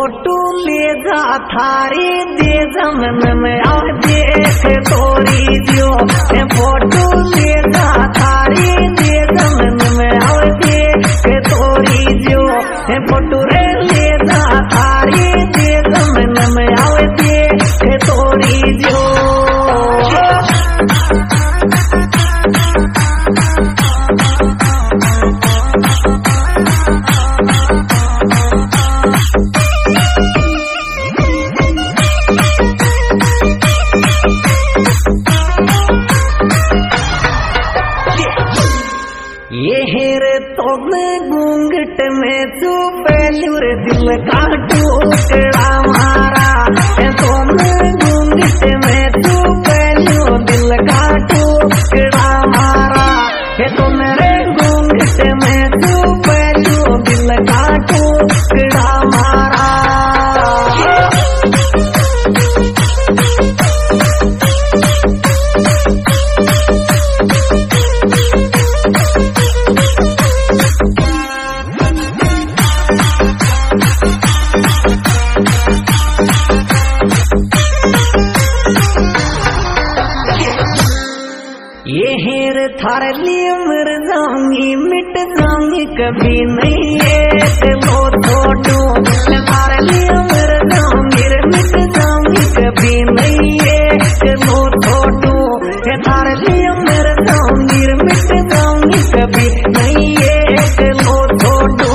photo ले जा थारी दे जमन में और देख तोरी जो फोटो ले जा थारी दे जमन में और देख तोरी जो फोटो रे ले जा थारी दे जमन में और देख तोरी जो घूंघट में चुपलूर दिल का टुकड़ा मारा तुमने घूंघट में चुपलू दिल का टुकड़ा मारा तुमरे घूंघट में चुपलू दिल का टुकड़ा मारा थार लिए मर जाऊंगी मिट जाऊंगी कभी नहीं ये लो छोटू थार लिए मर जाऊंगी मिट जाऊंगी कभी नहीं ये लो छोटू थार लिए मर जाऊंगी मिट जाऊंगी कभी नहीं ये लो छोटू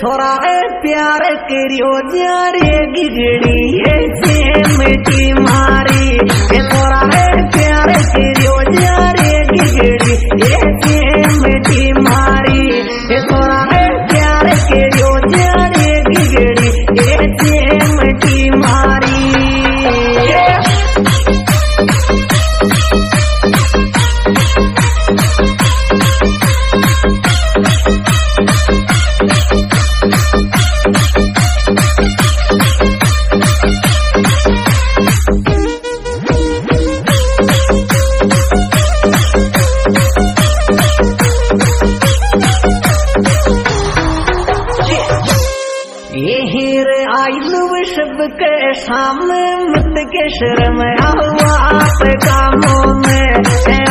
छोरा प्यार करियो जारे गिगड़ी मिट्टी मारी छोरा प्यार करियो जारे गिगड़ी मिट्टी मारी छोरा प्यार करियो जारे गिगड़ी मिट्टी मारी के सामने मत के शर्म आप कामों में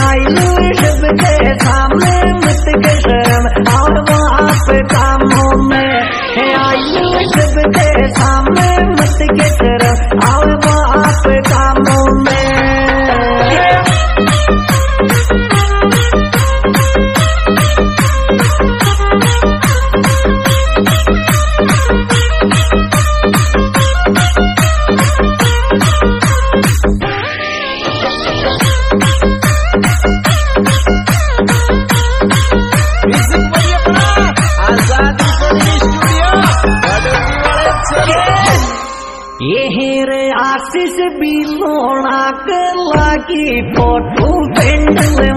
आयु शब के सामने मत के शर्म आप कामों में आयु शब के सामने मत के शर्म आप कामों में आशीष भी लोना कला की फोटो पेंडल